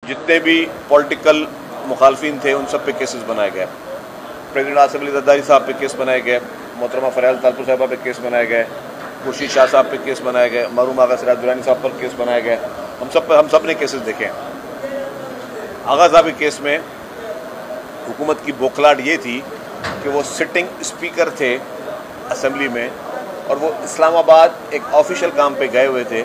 जितने भी पॉलिटिकल मुखालफिन थे उन सब पे केसेस बनाए गए। प्रेसिडेंट आसिफ अली ज़रदारी साहब पे केस बनाए गए, मोहतरमा फरियाद तालपुर साहबा पे केस बनाए गए, खुर्शीद शाह साहब पे केस बनाए गए, मरहूम आगा सिराज दुरानी साहब पर केस बनाए गए। हम सब ने केसेस देखे हैं। आगा साहब के केस में हुकूमत की बौखलाहट ये थी कि वो सिटिंग स्पीकर थे असेंबली में और वो इस्लामाबाद एक ऑफिशियल काम पे गए हुए थे,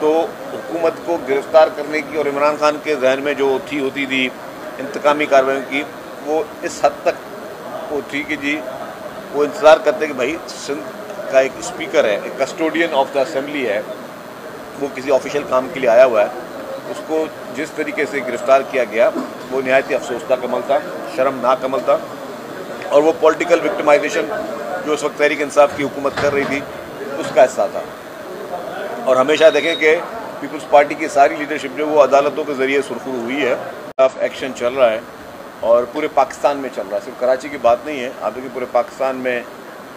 तो हुकूमत को गिरफ्तार करने की और इमरान खान के जहन में जो होती थी इंतकामी कार्रवाई की, वो इस हद तक वो थी कि जी वो इंतज़ार करते कि भाई सिंध का एक स्पीकर है, एक कस्टोडियन ऑफ द असेंबली है, वो किसी ऑफिशियल काम के लिए आया हुआ है, उसको जिस तरीके से गिरफ़्तार किया गया वो नहायत ही अफसोसनाक अमल था, शर्मनाक अमल था। और वो पॉलिटिकल विक्टिमाइजेशन जो उस वक्त तहरीक इंसाफ की हुकूमत कर रही थी उसका हिस्सा था। और हमेशा देखें कि पीपल्स पार्टी की सारी लीडरशिप जो वो अदालतों के ज़रिए सुरखरू हुई है, एक्शन चल रहा है और पूरे पाकिस्तान में चल रहा है, सिर्फ कराची की बात नहीं है। आप देखिए पूरे पाकिस्तान में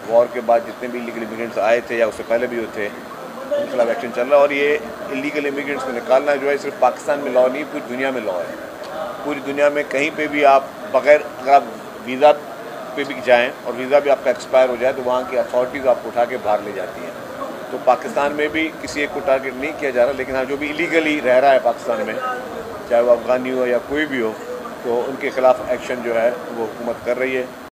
वॉर के बाद जितने भी इलीगल इमिग्रेंट्स आए थे या उससे पहले भी होते, उनके खिलाफ एक्शन चल रहा है। और ये इलीगल इमिग्रेंट्स को निकालना जो है सिर्फ पाकिस्तान में लॉ नहीं, पूरी दुनिया में लॉ है। पूरी दुनिया में कहीं पे भी आप बगैर, अगर आप वीज़ा पे भी जाएं और वीज़ा भी आपका एक्सपायर हो जाए तो वहाँ की अथॉरिटीज़ आपको उठा के बाहर ले जाती हैं। तो पाकिस्तान में भी किसी एक को टारगेट नहीं किया जा रहा, लेकिन हाँ जो भी इलीगली रह रहा है पाकिस्तान में, चाहे वो अफगानी हो या कोई भी हो, तो उनके खिलाफ एक्शन जो है वो हुकूमत कर रही है।